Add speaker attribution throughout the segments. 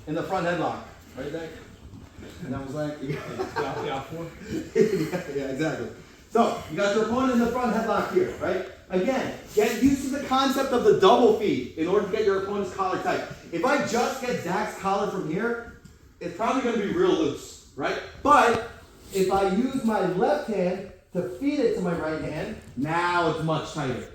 Speaker 1: in the front headlock. Right there. And I was like,
Speaker 2: Yeah,
Speaker 1: yeah, exactly. So you got your opponent in the front headlock here, right? Again, get used to the concept of the double feed in order to get your opponent's collar tight. If I just get Zach's collar from here, it's probably going to be real loose, right? But if I use my left hand to feed it to my right hand, now it's much tighter.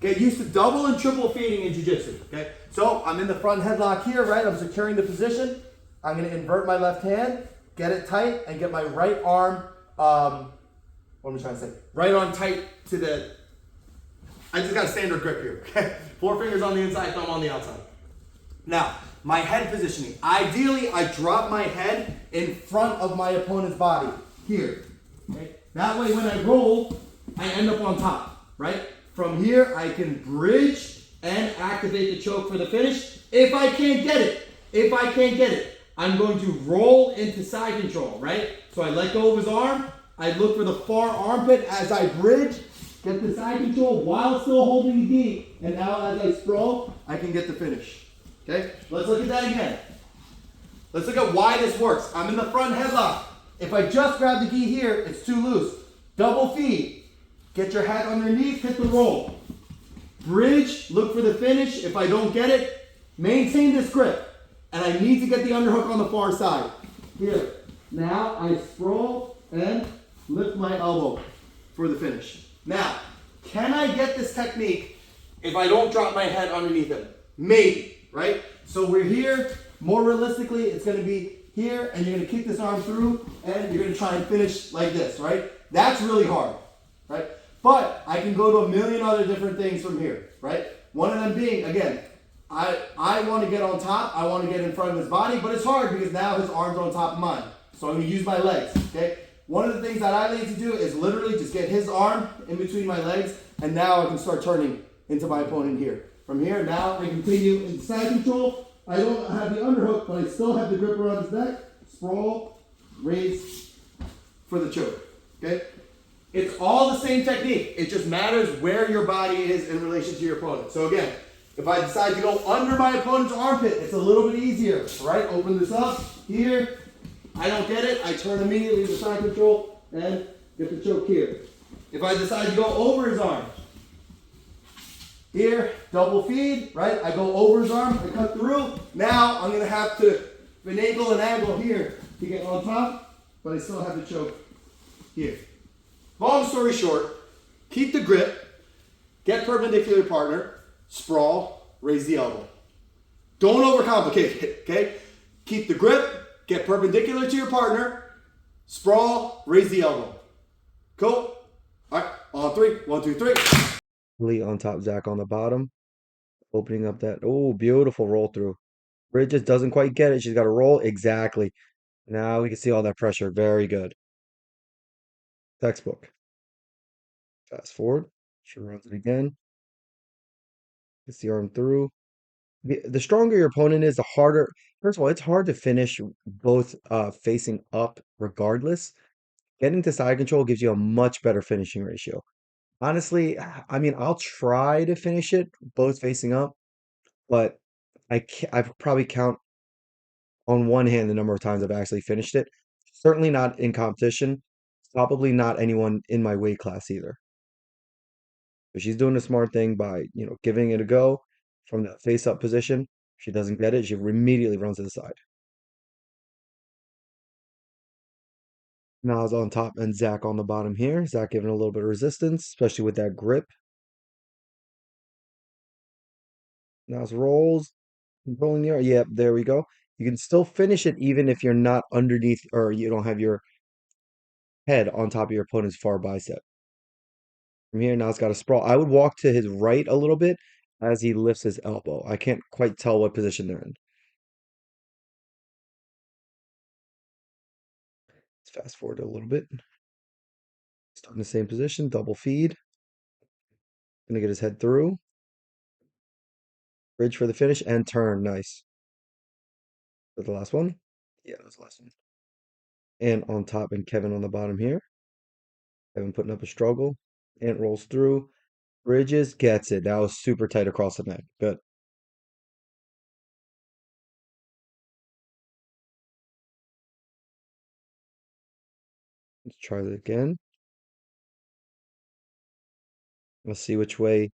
Speaker 1: Get used to double and triple feeding in jiu-jitsu, okay? So I'm in the front headlock here, right? I'm securing the position. I'm going to invert my left hand, get it tight, and get my right arm, what am I trying to say? Right arm tight to the, I just got a standard grip here, okay? 4 fingers on the inside, thumb on the outside. Now, my head positioning. Ideally, I drop my head in front of my opponent's body, here, okay? That way when I roll, I end up on top, right? From here, I can bridge and activate the choke for the finish. If I can't get it, I'm going to roll into side control, right? So I let go of his arm, I look for the far armpit as I bridge, get the side control while still holding the gi, and now as I sprawl, I can get the finish. Okay? Let's look at that again. Let's look at why this works. I'm in the front headlock. If I just grab the gi here, it's too loose. Double feed. Get your hat underneath, hit the roll. Bridge, look for the finish. If I don't get it, maintain this grip. And I need to get the underhook on the far side. Here. Now I sprawl and lift my elbow for the finish. Now, can I get this technique if I don't drop my head underneath him? Maybe, right? So we're here. More realistically, it's going to be here, and you're going to kick this arm through, and you're going to try and finish like this, right? That's really hard, right? But I can go to a million other different things from here, right? One of them being, again, I want to get on top. I want to get in front of his body, but it's hard because now his arm's on top of mine. So I'm going to use my legs, okay? One of the things that I like to do is literally just get his arm in between my legs, and now I can start turning into my opponent here. From here, now I continue in side control. I don't have the underhook, but I still have the grip around his neck. Sprawl, raise for the choke, okay? It's all the same technique. It just matters where your body is in relation to your opponent. So again, if I decide to go under my opponent's armpit, it's a little bit easier, right? Open this up here. I don't get it. I turn immediately to side control and get the choke here. If I decide to go over his arm, here, double feed, right? I go over his arm, I cut through. Now I'm going to have to finagle an angle here to get on top, but I still have the choke here. Long story short, keep the grip, get perpendicular partner, sprawl, raise the elbow. Don't overcomplicate it, okay? Keep the grip, get perpendicular to your partner, sprawl, raise the elbow. Cool? All right, on 3. 1, 2, 3.
Speaker 3: Lee on top, Zach on the bottom. Opening up that, oh, beautiful roll through. Bridges doesn't quite get it. She's got to roll. Exactly. Now we can see all that pressure. Very good. Textbook. Fast forward. She runs it again. Gets the arm through. The stronger your opponent is, the harder. First of all, it's hard to finish both facing up regardless. Getting to side control gives you a much better finishing ratio. Honestly, I mean, I'll try to finish it both facing up, but I probably count on one hand the number of times I've actually finished it. Certainly not in competition. Probably not anyone in my weight class either. But she's doing the smart thing by, giving it a go from the face up position. If she doesn't get it, she immediately runs to the side. Nas on top and Zach on the bottom here. Zach giving a little bit of resistance, especially with that grip. Nas rolls, controlling the arm. Yep, there we go. You can still finish it even if you're not underneath or you don't have your head on top of your opponent's far bicep. From here, now it's got a sprawl. I would walk to his right a little bit as he lifts his elbow. I can't quite tell what position they're in. Let's fast forward a little bit. Still in the same position, double feed. Gonna get his head through. Bridge for the finish and turn. Nice. Is that the last one? Yeah, that was the last one. And on top and Kevin on the bottom here. Kevin putting up a struggle. Ant rolls through. Bridges, gets it. That was super tight across the neck. Good. Let's try that again. Let's see which way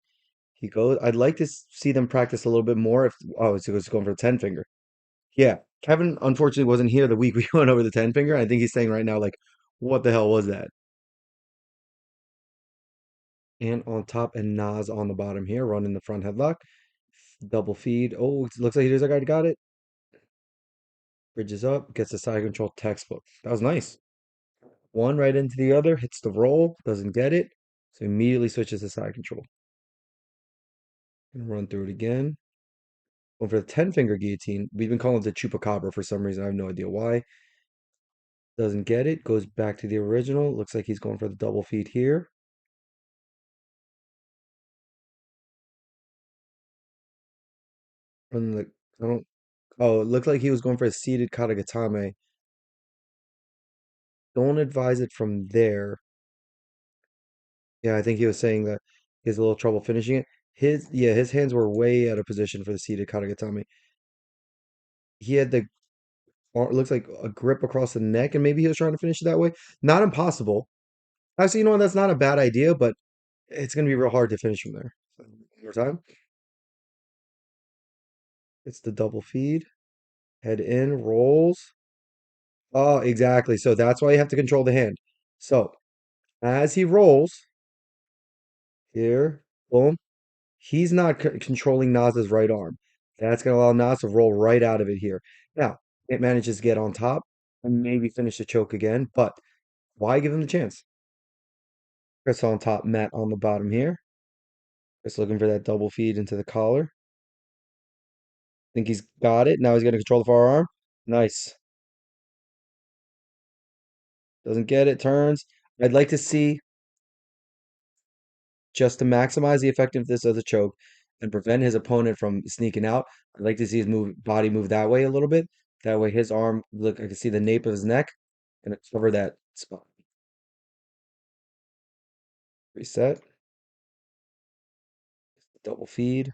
Speaker 3: he goes. I'd like to see them practice a little bit more. If oh, so he's going for a 10 finger. Yeah, Kevin unfortunately wasn't here the week we went over the 10 finger. I think he's saying right now, like, what the hell was that? And on top and Nas on the bottom here, running the front headlock. Double feed. Oh, it looks like here's a guy got it. Bridges up, gets the side control textbook. That was nice. One right into the other, hits the roll, doesn't get it. So immediately switches to side control. Gonna run through it again. Over the 10 finger guillotine, we've been calling it the chupacabra for some reason. I have no idea why. Doesn't get it, goes back to the original. Looks like he's going for the double feed here. And the, I don't, oh, it looked like he was going for a seated katagatame. Don't advise it from there. Yeah, I think he was saying that he has a little trouble finishing it. Yeah, his hands were way out of position for the seated katagatame. He had the, it looks like a grip across the neck, and maybe he was trying to finish it that way. Not impossible. Actually, you know what? That's not a bad idea, but it's going to be real hard to finish from there. So, one more time. It's the double feed. Head in, rolls. Oh, exactly. So that's why you have to control the hand. So as he rolls, here, boom, he's not controlling Nas's right arm. That's going to allow Nas to roll right out of it here. Now, it manages to get on top and maybe finish the choke again, but why give him the chance? Chris on top, Matt on the bottom here. Chris looking for that double feed into the collar. Think he's got it. Now he's going to control the forearm. Nice. Doesn't get it, turns. I'd like to see, just to maximize the effectiveness of the choke and prevent his opponent from sneaking out. I'd like to see his body move that way a little bit. That way his arm, look, I can see the nape of his neck and cover that spot. Reset. Double feed.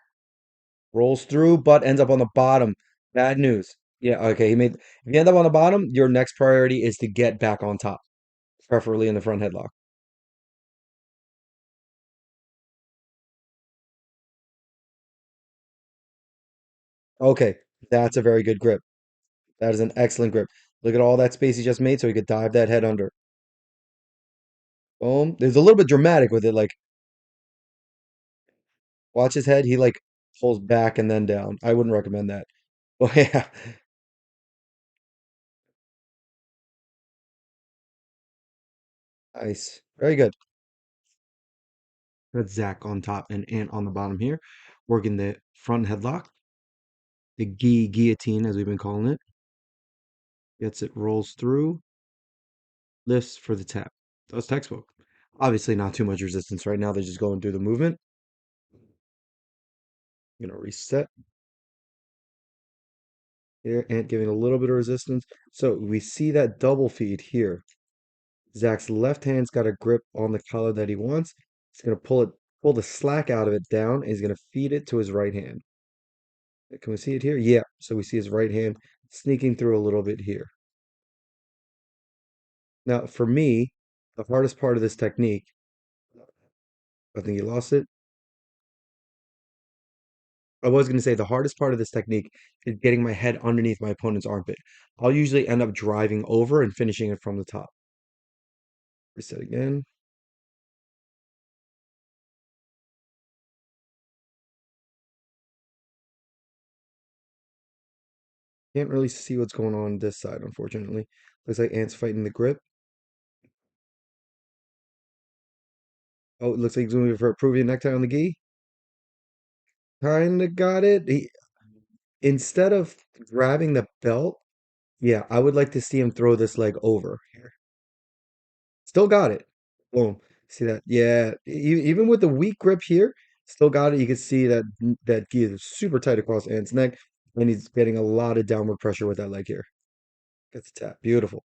Speaker 3: Rolls through, but ends up on the bottom. Bad news. Yeah, okay. If you end up on the bottom, your next priority is to get back on top, preferably in the front headlock. Okay, that's a very good grip. That is an excellent grip. Look at all that space he just made so he could dive that head under. Boom. There's a little bit dramatic with it. Like, watch his head. He like pulls back and then down. I wouldn't recommend that. Oh yeah. Nice. Very good. That's Zach on top and Ant on the bottom here. Working the front headlock. The guillotine, as we've been calling it. Gets it, rolls through, lifts for the tap. That was textbook. Obviously, not too much resistance right now. They're just going through the movement. Reset here and giving a little bit of resistance. So we see that double feed here. Zach's left hand's got a grip on the collar that he wants. He's gonna pull the slack out of it down, and he's gonna feed it to his right hand. Can we see it here? Yeah. So we see his right hand sneaking through a little bit here. Now, for me, the hardest part of this technique, I think he lost it. I was going to say the hardest part of this technique is getting my head underneath my opponent's armpit. I'll usually end up driving over and finishing it from the top. Reset again. Can't really see what's going on this side, unfortunately. Looks like Ant's fighting the grip. Oh, it looks like he's moving for a Peruvian necktie on the gi. Kinda got it. Instead of grabbing the belt, yeah, I would like to see him throw this leg over here. Still got it. Boom. See that? Yeah. Even with the weak grip here, still got it. You can see that that gi is super tight across Ant's neck, and he's getting a lot of downward pressure with that leg here. Gets a tap. Beautiful.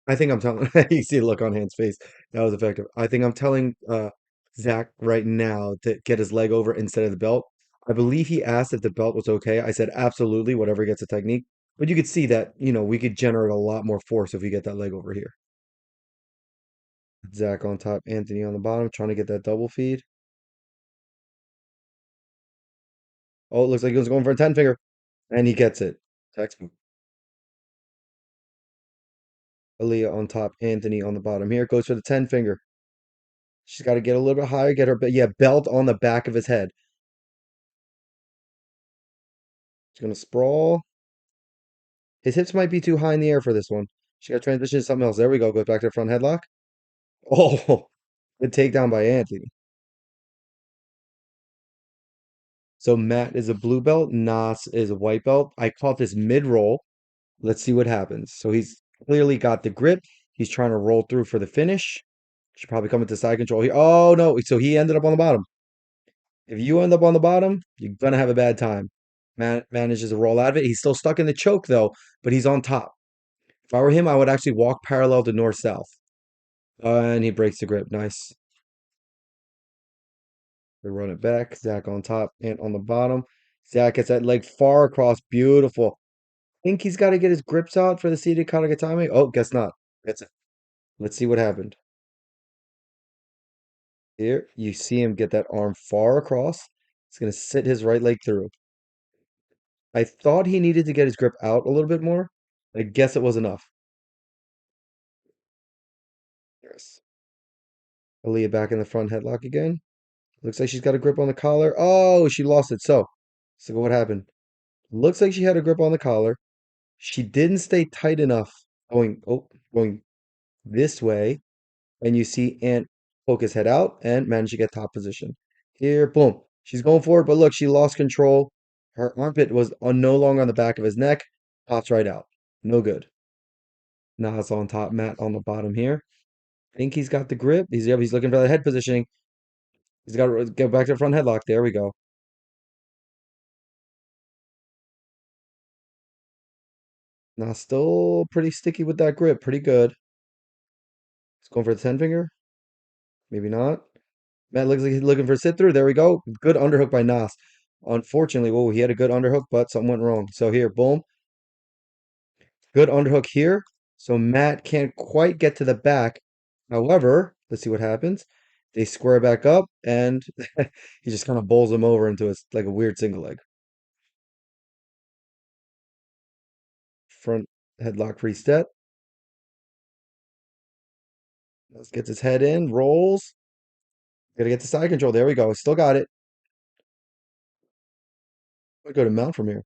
Speaker 3: I think I'm telling you see the look on Ant's face. That was effective. I think I'm telling Zach right now to get his leg over instead of the belt. I believe he asked if the belt was okay. I said absolutely, whatever gets a technique. But you could see that, we could generate a lot more force if we get that leg over here. Zach on top, Anthony on the bottom, trying to get that double feed. Oh, it looks like he was going for a 10 finger, and he gets it. Textbook. Aaliyah on top, Anthony on the bottom. Here goes for the 10 finger. She's got to get a little bit higher, get her, but yeah, belt on the back of his head. She's gonna sprawl. His hips might be too high in the air for this one. She got to transition to something else. There we go. Goes back to the front headlock. Oh, good takedown by Anthony. So Matt is a blue belt. Nas is a white belt. I caught this mid roll. Let's see what happens. So he's clearly got the grip. He's trying to roll through for the finish. Should probably come into side control here. Oh no! So he ended up on the bottom. If you end up on the bottom, you're gonna have a bad time. Manages to roll out of it. He's still stuck in the choke though, but he's on top. If I were him, I would actually walk parallel to north south. And he breaks the grip. Nice. We run it back. Zach on top and on the bottom. Zach gets that leg far across. Beautiful. Think he's got to get his grips out for the seated Katagatame? Oh, guess not. That's it. Let's see what happened. Here, you see him get that arm far across. He's going to sit his right leg through. I thought he needed to get his grip out a little bit more. I guess it was enough. Yes. Aaliyah back in the front headlock again. Looks like she's got a grip on the collar. Oh, she lost it. So what happened? Looks like she had a grip on the collar. She didn't stay tight enough going this way. And you see Ant poke his head out and manage to get top position. Here, boom. She's going for it, but look, she lost control. Her armpit was no longer on the back of his neck. Pops right out. No good. Nas on top, Matt on the bottom here. Think he's got the grip. He's looking for the head positioning. He's got to go back to the front headlock. There we go. Nas still pretty sticky with that grip. Pretty good. He's going for the 10 finger. Maybe not. Matt looks like he's looking for a sit through. There we go. Good underhook by Nas. Unfortunately, whoa, he had a good underhook, but something went wrong. So here, boom. Good underhook here. So Matt can't quite get to the back. However, let's see what happens. They square back up, and he just kind of bowls him over into like a weird single leg. Front headlock reset. Let's get his head in, rolls. Gotta get the side control. There we go. Still got it. We go to mount from here.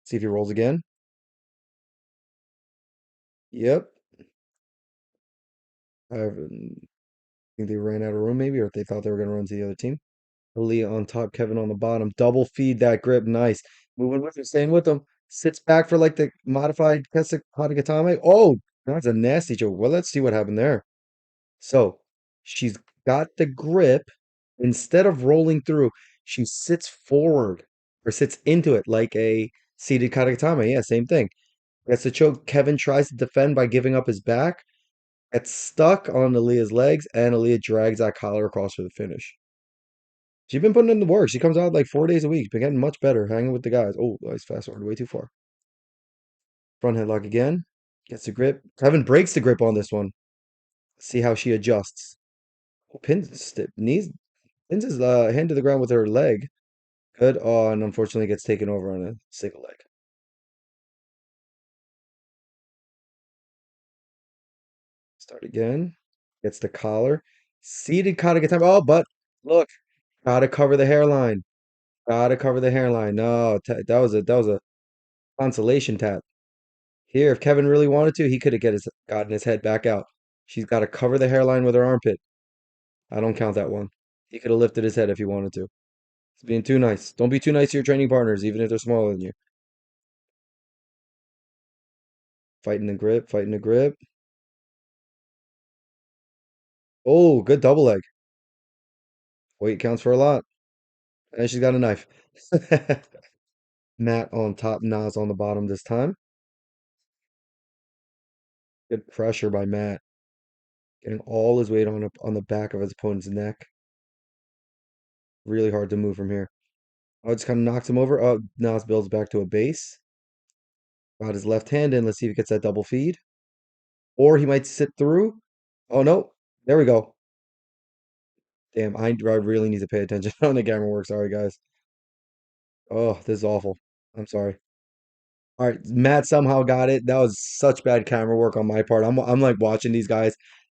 Speaker 3: See if he rolls again. Yep. I think they ran out of room maybe, or if they thought they were going to run to the other team. Aaliyah on top, Kevin on the bottom. Double feed that grip. Nice. Moving with him, staying with him. Sits back for like the modified Kesa Hanagatame. Oh, that's a nasty joke. Well, let's see what happened there. So she's got the grip. Instead of rolling through, she sits forward or sits into it like a seated Karagatame. Yeah, same thing. Gets the choke. Kevin tries to defend by giving up his back. Gets stuck on Aaliyah's legs, and Aaliyah drags that collar across for the finish. She's been putting in the work. She comes out like 4 days a week. Been getting much better, hanging with the guys. Oh, I fast forward way too far. Front headlock again. Gets the grip. Kevin breaks the grip on this one. See how she adjusts. Oh, pins his hand to the ground with her leg. Good. Oh, and unfortunately gets taken over on a single leg. Start again. Gets the collar. Seated Katagatame. Oh, but look, gotta cover the hairline. Gotta cover the hairline. No, that was a consolation tap. Here, if Kevin really wanted to, he could have gotten his head back out. She's got to cover the hairline with her armpit. I don't count that one. He could have lifted his head if he wanted to. He's being too nice. Don't be too nice to your training partners, even if they're smaller than you. Fighting the grip, fighting the grip. Oh, good double leg. Weight counts for a lot. And she's got a knife. Matt on top, Nas on the bottom this time. Good pressure by Matt. Getting all his weight on the back of his opponent's neck. Really hard to move from here. Oh, it just kind of knocks him over. Oh, Nas builds back to a base. Got his left hand in. Let's see if he gets that double feed. Or he might sit through. Oh no, there we go. Damn, I really need to pay attention on the camera work. Sorry, guys. Oh, this is awful. I'm sorry. All right, Matt somehow got it. That was such bad camera work on my part. I'm like watching these guys.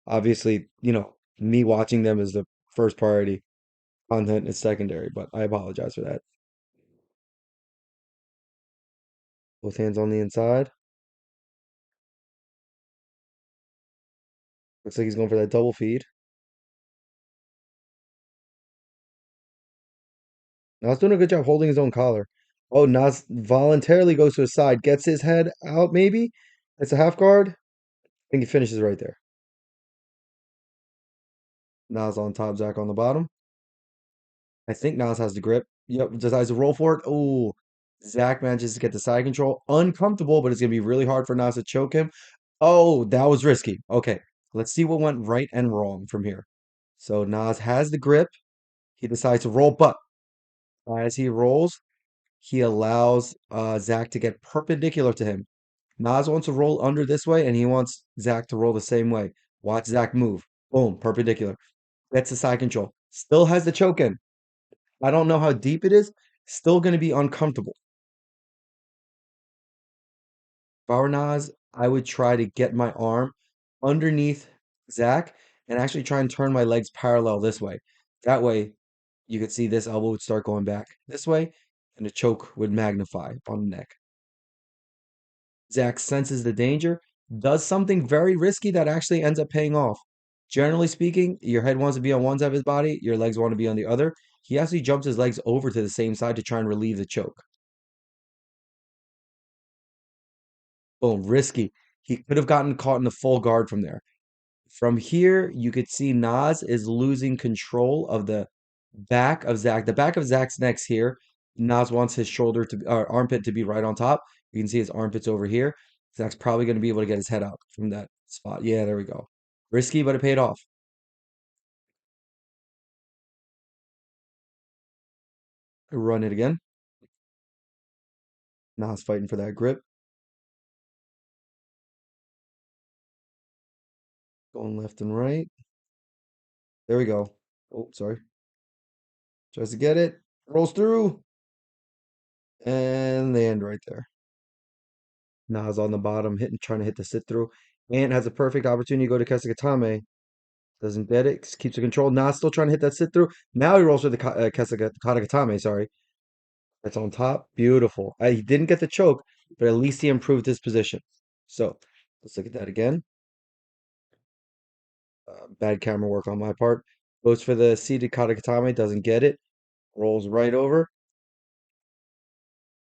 Speaker 3: Obviously, me watching them is the first priority. Content is secondary, but I apologize for that. Both hands on the inside. Looks like he's going for that double feed. Nas doing a good job holding his own collar. Oh, Nas voluntarily goes to his side, gets his head out, maybe. It's a half guard. I think he finishes right there. Nas on top, Zach on the bottom. I think Nas has the grip. Yep, decides to roll for it. Oh, Zach manages to get the side control. Uncomfortable, but it's going to be really hard for Nas to choke him. Oh, that was risky. Okay, let's see what went right and wrong from here. So Nas has the grip. He decides to roll, but as he rolls, he allows Zach to get perpendicular to him. Nas wants to roll under this way, and he wants Zach to roll the same way. Watch Zach move. Boom, perpendicular. Gets the side control. Still has the choke in. I don't know how deep it is. Still going to be uncomfortable. If I were Nas, I would try to get my arm underneath Zach and actually try and turn my legs parallel this way. That way, you could see this elbow would start going back this way, and the choke would magnify on the neck. Zach senses the danger, does something very risky that actually ends up paying off. Generally speaking, your head wants to be on one side of his body, your legs want to be on the other. He actually jumps his legs over to the same side to try and relieve the choke. Boom, risky. He could have gotten caught in the full guard from there. From here, you could see Nas is losing control of the back of Zach. The back of Zach's neck's here. Nas wants his shoulder to armpit to be right on top. You can see his armpit's over here. Zach's probably going to be able to get his head out from that spot. Yeah, there we go. Risky, but it paid off. I run it again. Nas fighting for that grip. Going left and right. There we go. Oh, sorry. Tries to get it. Rolls through. And they end right there. Nas on the bottom, trying to hit the sit through. And has a perfect opportunity to go to Kesugatame. Doesn't get it. Keeps the control. Nas still trying to hit that sit through. Now he rolls for the Katakatame, sorry. That's on top. Beautiful. He didn't get the choke, but at least he improved his position. So let's look at that again. Bad camera work on my part. Goes for the seated Katakatame, doesn't get it. Rolls right over,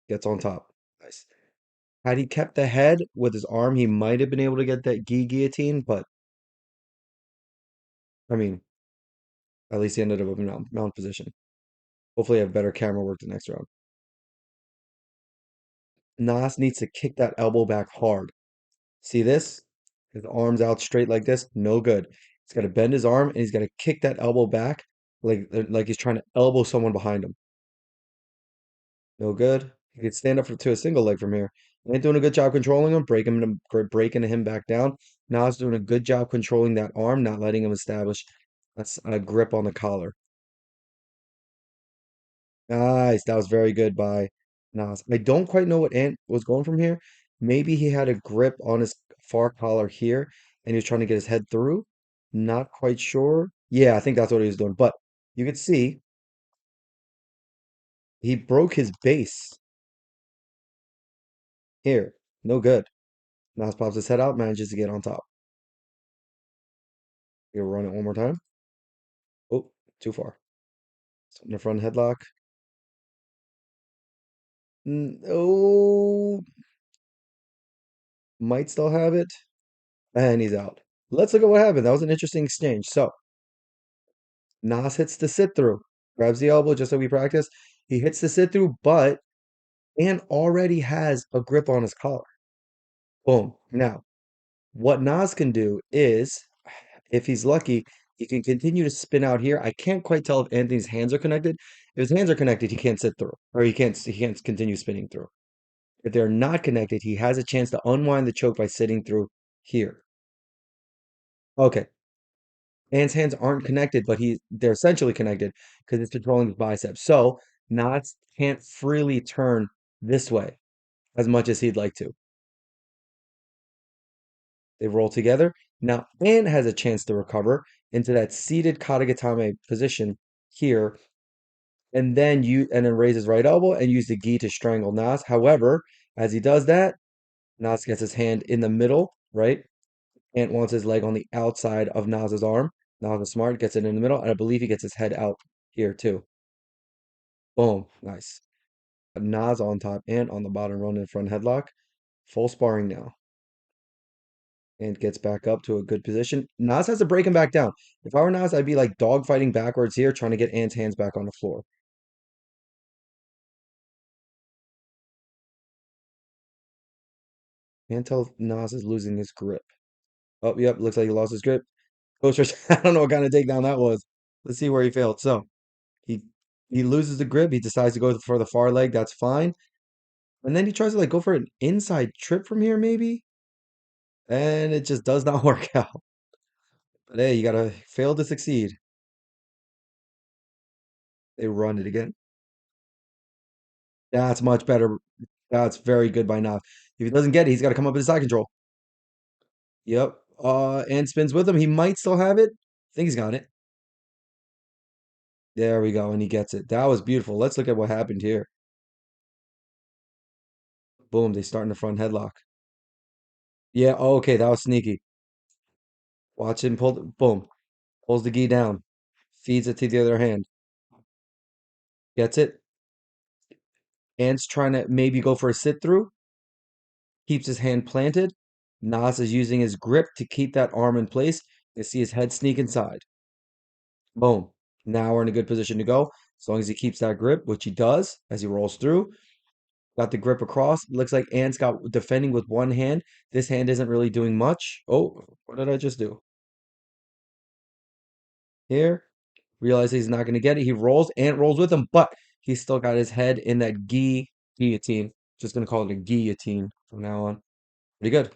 Speaker 3: gets on top. Nice. Had he kept the head with his arm, he might have been able to get that guillotine, but I mean, at least he ended up with mount position. Hopefully, I have better camera work the next round. Nas needs to kick that elbow back hard. See this? His arms out straight like this, no good. He's got to bend his arm and he's got to kick that elbow back like he's trying to elbow someone behind him. No good. He could stand up to a single leg from here. Ain't doing a good job controlling him, breaking him back down. Nas doing a good job controlling that arm, not letting him establish a grip on the collar. Nice. That was very good by Nas. I don't quite know what Ant was going from here. Maybe he had a grip on his far collar here and he was trying to get his head through. Not quite sure. Yeah, I think that's what he was doing. But you could see he broke his base here. No good. Nas pops his head out, manages to get on top. He'll run it one more time. Oh, too far. So in the front headlock. Oh, might still have it. And he's out. Let's look at what happened. That was an interesting exchange. So Nas hits the sit through, grabs the elbow just like we practiced. He hits the sit through, but and already has a grip on his collar. Boom. Now, what Nas can do is, if he's lucky, he can continue to spin out here. I can't quite tell if Anthony's hands are connected. If his hands are connected, he can't sit through, or he can't continue spinning through. If they're not connected, he has a chance to unwind the choke by sitting through here. Okay. Ant's hands aren't connected, but they're essentially connected because it's controlling his biceps. So Knots can't freely turn this way as much as he'd like to. They roll together. Now Ant has a chance to recover into that seated Katagatame position here, and then raise his right elbow and use the gi to strangle Nas. However, as he does that, Nas gets his hand in the middle, right? Ant wants his leg on the outside of Nas's arm. Nas is smart, gets it in the middle, and I believe he gets his head out here too. Boom, nice. Nas on top, Ant on the bottom, running front headlock. Full sparring now. And gets back up to a good position. Nas has to break him back down. If I were Nas, I'd be like dog fighting backwards here, trying to get Ant's hands back on the floor. Can't tell if Nas is losing his grip. Oh, yep, looks like he lost his grip. Coach, I don't know what kind of takedown that was. Let's see where he failed. So he he loses the grip. He decides to go for the far leg. That's fine. And then he tries to like go for an inside trip from here, maybe. And it just does not work out. But hey, you gotta fail to succeed. They run it again. That's much better. That's very good by Nav. If he doesn't get it, he's got to come up with side control. Yep. And spins with him. He might still have it. I think he's got it. There we go, and he gets it. That was beautiful. Let's look at what happened here. Boom, they start in the front headlock. Yeah, oh, okay, that was sneaky. Watch him pull, boom, pulls the gi down, feeds it to the other hand, gets it. Ant's trying to maybe go for a sit through, keeps his hand planted. Nas is using his grip to keep that arm in place. You see his head sneak inside. Boom. Now we're in a good position to go. As long as he keeps that grip, which he does as he rolls through. Got the grip across. Looks like Ant's got defending with one hand. This hand isn't really doing much. Oh, what did I just do? Here, realizes he's not going to get it. He rolls. Ant rolls with him, but he's still got his head in that guillotine. Just going to call it a guillotine from now on. Pretty good.